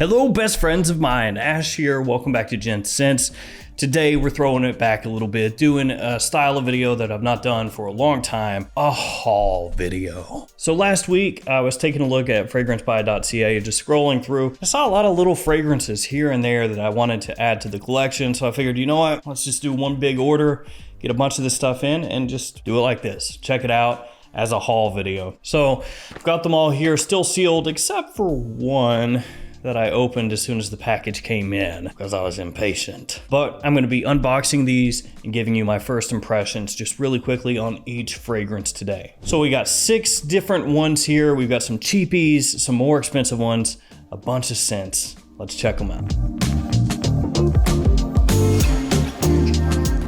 Hello, best friends of mine. Ash here. Welcome back to Gents. Today, we're throwing it back a little bit, doing a style of video that I've not done for a long time, a haul video. So last week, I was taking a look at fragrancebuy.ca, just scrolling through. I saw a lot of little fragrances here and there that I wanted to add to the collection. So I figured, you know what? Let's just do one big order, get a bunch of this stuff in, and just do it like this. Check it out as a haul video. So I've got them all here, still sealed, except for one that I opened as soon as the package came in because I was impatient. But I'm gonna be unboxing these and giving you my first impressions just really quickly on each fragrance today. So we got 6 different ones here. We've got some cheapies, some more expensive ones, a bunch of scents. Let's check them out.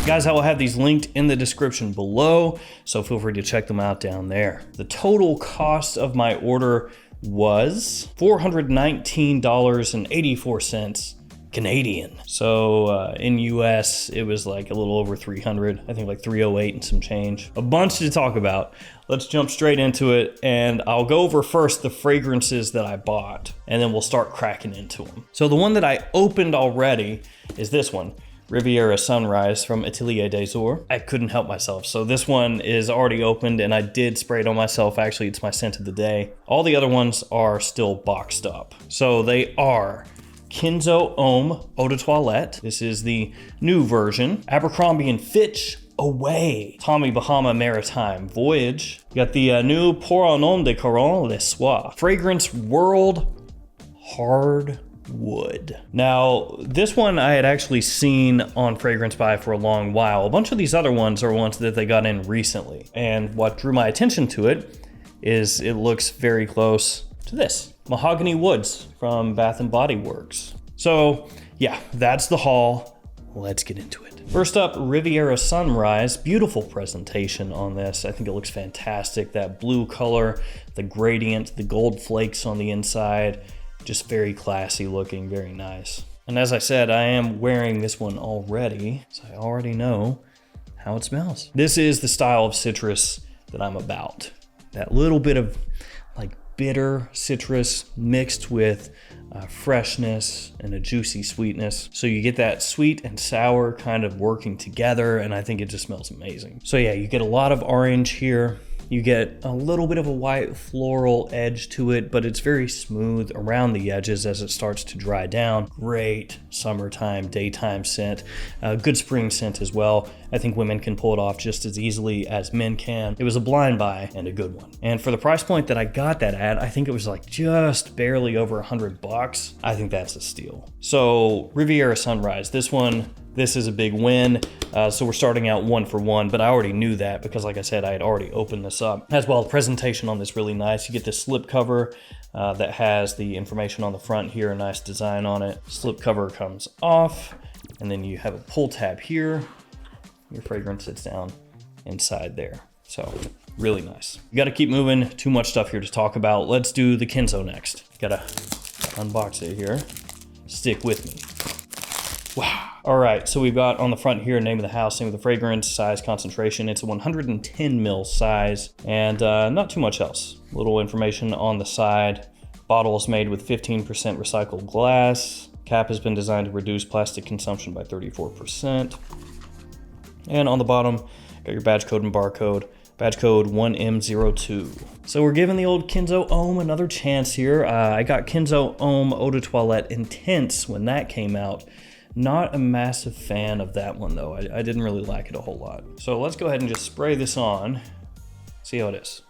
Guys, I will have these linked in the description below, so feel free to check them out down there. The total cost of my order was $419.84 Canadian. So in US, it was like a little over 300, I think like 308 and some change. A bunch to talk about. Let's jump straight into it, and I'll go over first the fragrances that I bought, and then we'll start cracking into them. So the one that I opened already is this one. Riviera Sunrise from Atelier des Ors. I couldn't help myself. So this one is already opened and I did spray it on myself. Actually, it's my scent of the day. All the other ones are still boxed up. So they are Kenzo Homme Eau de Toilette. This is the new version. Abercrombie & Fitch Away. Tommy Bahama Maritime Voyage. You got the new Pour un Homme de Cologne Le Soir. Fragrance World Hard Wood. Now, this one I had actually seen on Fragrance Buy for a long while. A bunch of these other ones are ones that they got in recently. And what drew my attention to it is it looks very close to this. Mahogany Woods from Bath & Body Works. So yeah, that's the haul. Let's get into it. First up, Riviera Sunrise. Beautiful presentation on this. I think it looks fantastic. That blue color, the gradient, the gold flakes on the inside. Just very classy looking, very nice. And as I said, I am wearing this one already, so I already know how it smells. This is the style of citrus that I'm about. That little bit of like bitter citrus mixed with freshness and a juicy sweetness. So you get that sweet and sour kind of working together, and I think it just smells amazing. So yeah, you get a lot of orange here. You get a little bit of a white floral edge to it, but it's very smooth around the edges as it starts to dry down. Great summertime, daytime scent. Good spring scent as well. I think women can pull it off just as easily as men can. It was a blind buy and a good one. And for the price point that I got that at, I think it was like just barely over $100. I think that's a steal. So Riviera Sunrise, this is a big win. So we're starting out 1 for 1, but I already knew that because like I said, I had already opened this up. As well, the presentation on this really nice. You get this slip cover that has the information on the front here, a nice design on it. Slip cover comes off, and then you have a pull tab here. Your fragrance sits down inside there. So really nice. You gotta keep moving, too much stuff here to talk about. Let's do the Kenzo next. Gotta unbox it here. Stick with me. Wow. All right, so we've got on the front here, name of the house, name of the fragrance, size, concentration. It's a 110 ml size, and not too much else. Little information on the side. Bottle is made with 15% recycled glass. Cap has been designed to reduce plastic consumption by 34%. And on the bottom, got your badge code and barcode. Badge code 1M02. So we're giving the old Kenzo Homme another chance here. I got Kenzo Homme Eau de Toilette Intense when that came out. Not a massive fan of that one though. I didn't really like it a whole lot. So let's go ahead and just spray this on. See how it is.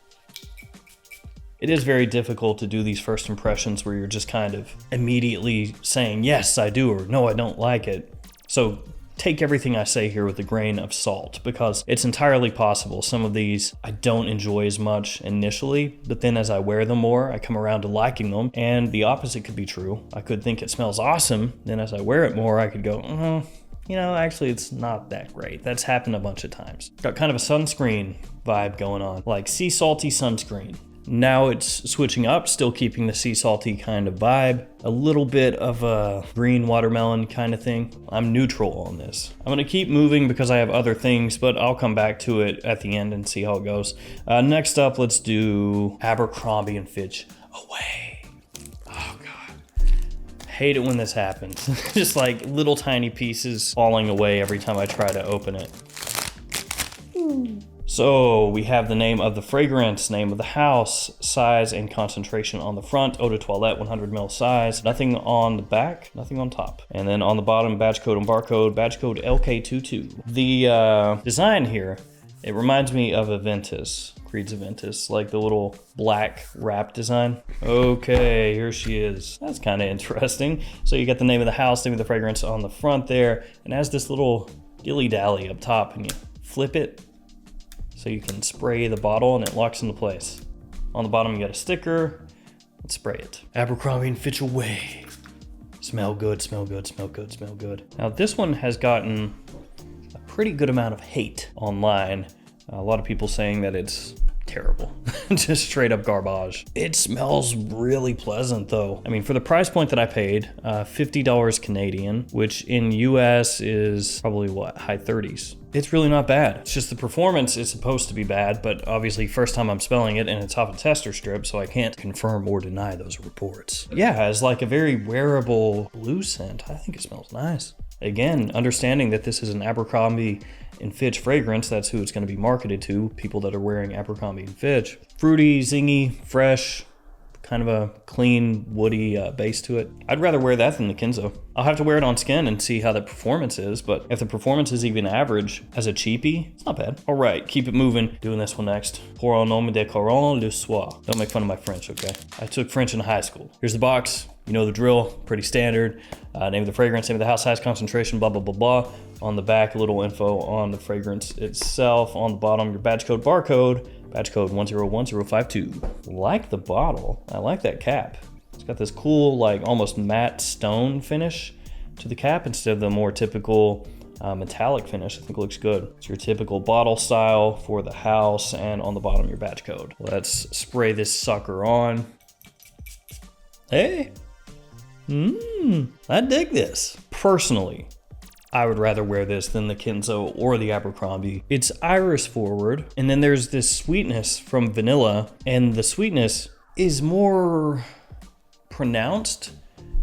It is very difficult to do these first impressions where you're just kind of immediately saying, yes, I do, or no, I don't like it. So take everything I say here with a grain of salt, because it's entirely possible some of these I don't enjoy as much initially, but then as I wear them more, I come around to liking them, and the opposite could be true. I could think it smells awesome, then as I wear it more, I could go, you know, actually it's not that great. That's happened a bunch of times. Got kind of a sunscreen vibe going on, like sea salty sunscreen. Now it's switching up, still keeping the sea salty kind of vibe. A little bit of a green watermelon kind of thing. I'm neutral on this. I'm gonna keep moving because I have other things, but I'll come back to it at the end and see how it goes. Next up, let's do Abercrombie & Fitch Away. Oh God. hate it when this happens. Just like little tiny pieces falling away every time I try to open it. So we have the name of the fragrance, name of the house, size and concentration on the front, eau de toilette 100 ml size, nothing on the back, nothing on top. And then on the bottom, badge code and barcode, badge code LK22. The design here, it reminds me of Aventus, Creed's Aventus, like the little black wrap design. Okay, here she is. That's kind of interesting. So you got the name of the house, name of the fragrance on the front there, and it has this little dilly-dally up top, and you flip it so you can spray the bottle and it locks into place. On the bottom, you got a sticker. Let's spray it. Abercrombie & Fitch away. Smell good, smell good, smell good, smell good. Now this one has gotten a pretty good amount of hate online. A lot of people saying that it's terrible, just straight up garbage. It smells really pleasant though. I mean, for the price point that I paid, $50 Canadian, which in US is probably what, high 30s. It's really not bad. It's just the performance is supposed to be bad, but obviously first time I'm smelling it and it's off a tester strip, so I can't confirm or deny those reports. Yeah, it's like a very wearable blue scent. I think it smells nice. Again, understanding that this is an Abercrombie & Fitch fragrance, that's who it's going to be marketed to, people that are wearing Abercrombie & Fitch. Fruity, zingy, fresh, kind of a clean, woody base to it. I'd rather wear that than the Kenzo. I'll have to wear it on skin and see how the performance is, but if the performance is even average as a cheapie, it's not bad. All right, keep it moving. Doing this one next. Pour un nom de cologne le soir. Don't make fun of my French, okay? I took French in high school. Here's the box. You know the drill, pretty standard. Name of the fragrance, name of the house, size, concentration, blah, blah, blah, blah. On the back, a little info on the fragrance itself. On the bottom, your badge code, barcode, badge code 101052. Like the bottle, I like that cap. It's got this cool, like almost matte stone finish to the cap instead of the more typical metallic finish. I think it looks good. It's your typical bottle style for the house, and on the bottom, your badge code. Let's spray this sucker on. Hey. I dig this. Personally, I would rather wear this than the Kenzo or the Abercrombie. It's iris forward, and then there's this sweetness from vanilla, and the sweetness is more pronounced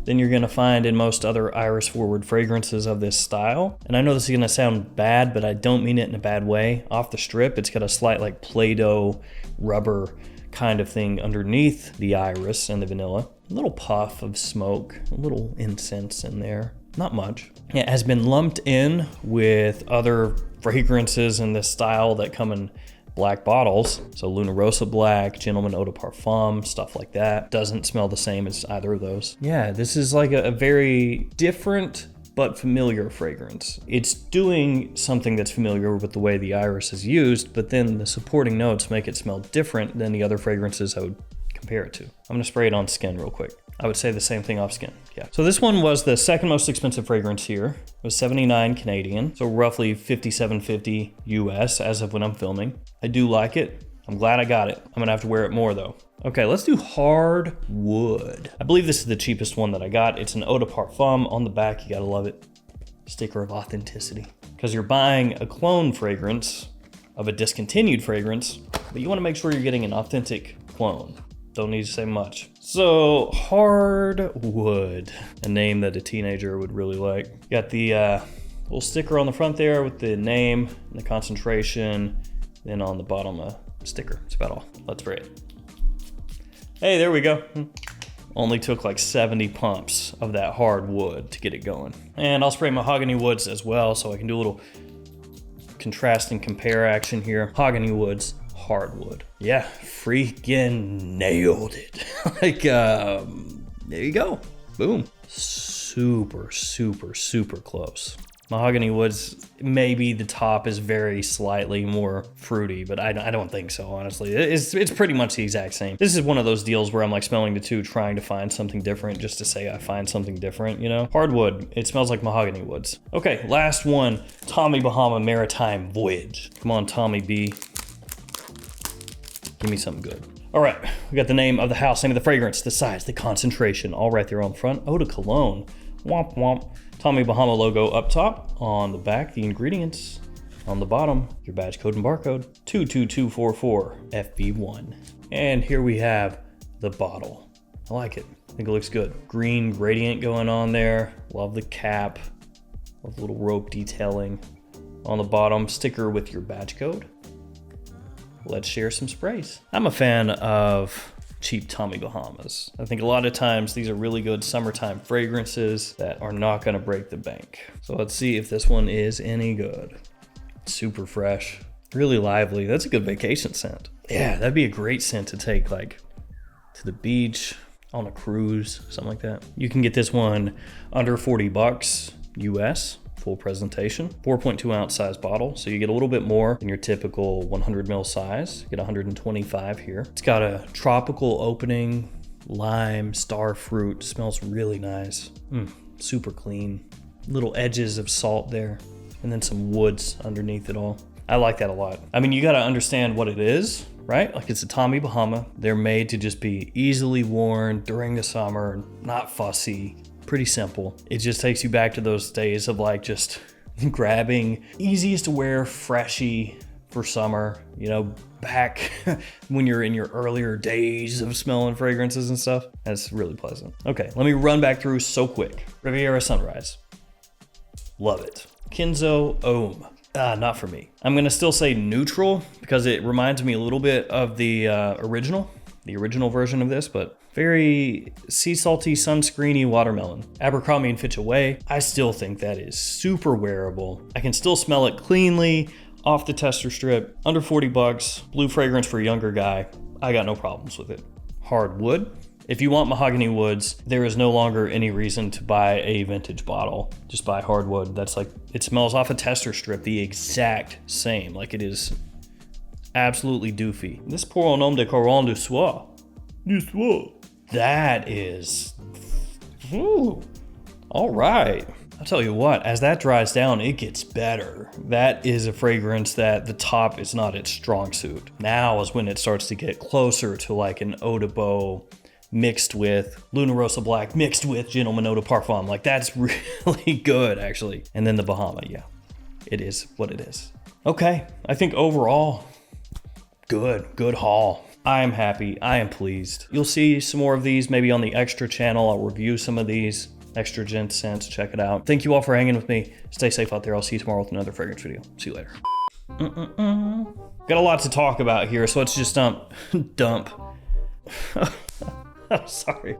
than you're gonna find in most other iris forward fragrances of this style. And I know this is gonna sound bad, but I don't mean it in a bad way. Off the strip, it's got a slight like Play-Doh rubber kind of thing underneath the iris and the vanilla. A little puff of smoke, a little incense in there, not much. It has been lumped in with other fragrances in this style that come in black bottles. So Luna Rosa Black, Gentleman Eau de Parfum, stuff like that. Doesn't smell the same as either of those. Yeah, this is like a very different but familiar fragrance. It's doing something that's familiar with the way the iris is used, but then the supporting notes make it smell different than the other fragrances I would compare it to. I'm gonna spray it on skin real quick. I would say the same thing off skin, yeah. So this one was the second most expensive fragrance here. It was 79 Canadian, so roughly 57.50 US as of when I'm filming. I do like it. I'm glad I got it. I'm gonna have to wear it more though. Okay, let's do hard wood. I believe this is the cheapest one that I got. It's an eau de parfum. On the back, you gotta love it. Sticker of authenticity. Because you're buying a clone fragrance of a discontinued fragrance, but you wanna make sure you're getting an authentic clone. Don't need to say much. So, hard wood, a name that a teenager would really like. Got the little sticker on the front there with the name and the concentration. Then on the bottom, a sticker. That's about all. Let's spray it. Hey, there we go. Only took like 70 pumps of that hard wood to get it going. And I'll spray mahogany woods as well, so I can do a little contrast and compare action here. Mahogany woods, hardwood. Yeah, freaking nailed it. Like, there you go. Boom. Super, super, super close. Mahogany woods, maybe the top is very slightly more fruity, but I don't think so, honestly. It's pretty much the exact same. This is one of those deals where I'm like smelling the two, trying to find something different just to say I find something different, you know? Hardwood, it smells like mahogany woods. Okay, last one, Tommy Bahama Maritime Voyage. Come on, Tommy B. Give me something good. All right, we got the name of the house, name of the fragrance, the size, the concentration, all right there on the front. Eau de cologne, womp womp. Tommy Bahama logo up top, on the back, the ingredients. On the bottom, your badge code and barcode, 22244 FB1. And here we have the bottle. I like it. think it looks good. Green gradient going on there. Love the cap. Love the little rope detailing on the bottom. Sticker with your badge code. Let's share some sprays. I'm a fan of cheap Tommy Bahamas. I think a lot of times these are really good summertime fragrances that are not gonna break the bank. So let's see if this one is any good. Super fresh, really lively. That's a good vacation scent. Yeah, that'd be a great scent to take like to the beach, on a cruise, something like that. You can get this one under 40 bucks US, full presentation, 4.2 ounce size bottle. So you get a little bit more than your typical 100 ml size. You get 125 here. It's got a tropical opening, lime, star fruit, smells really nice. Super clean. Little edges of salt there, and then some woods underneath it all. I like that a lot. I mean, you gotta understand what it is, right? Like it's a Tommy Bahama. They're made to just be easily worn during the summer, not fussy, pretty simple. It just takes you back to those days of like just grabbing easiest to wear, freshy for summer, you know, back when you're in your earlier days of smelling fragrances and stuff. That's really pleasant. Okay, let me run back through so quick. Riviera Sunrise. Love it. Kenzo Ohm. Not for me. I'm gonna still say neutral because it reminds me a little bit of the original version of this, but very sea salty, sunscreeny watermelon. Abercrombie and Fitch Away. I still think that is super wearable. I can still smell it cleanly off the tester strip. Under 40 bucks, blue fragrance for a younger guy. I got no problems with it. Hard wood. If you want mahogany woods, there is no longer any reason to buy a vintage bottle. Just buy hardwood. That's like, it smells off a tester strip the exact same. Like it is absolutely doofy. This pour au nom de Coron du Soir. Du Soir. That is, ooh, all right. I'll tell you what, as that dries down, it gets better. That is a fragrance that the top is not its strong suit. Now is when it starts to get closer to like an Eau de Beau mixed with Luna Rosa Black, mixed with Gentleman Eau de Parfum. Like that's really good actually. And then the Bahama, yeah, it is what it is. Okay, I think overall, good haul. I am happy, I am pleased. You'll see some more of these maybe on the extra channel. I'll review some of these extra Gents scents, check it out. Thank you all for hanging with me. Stay safe out there. I'll see you tomorrow with another fragrance video. See you later. Got a lot to talk about here, so let's just dump. I'm sorry.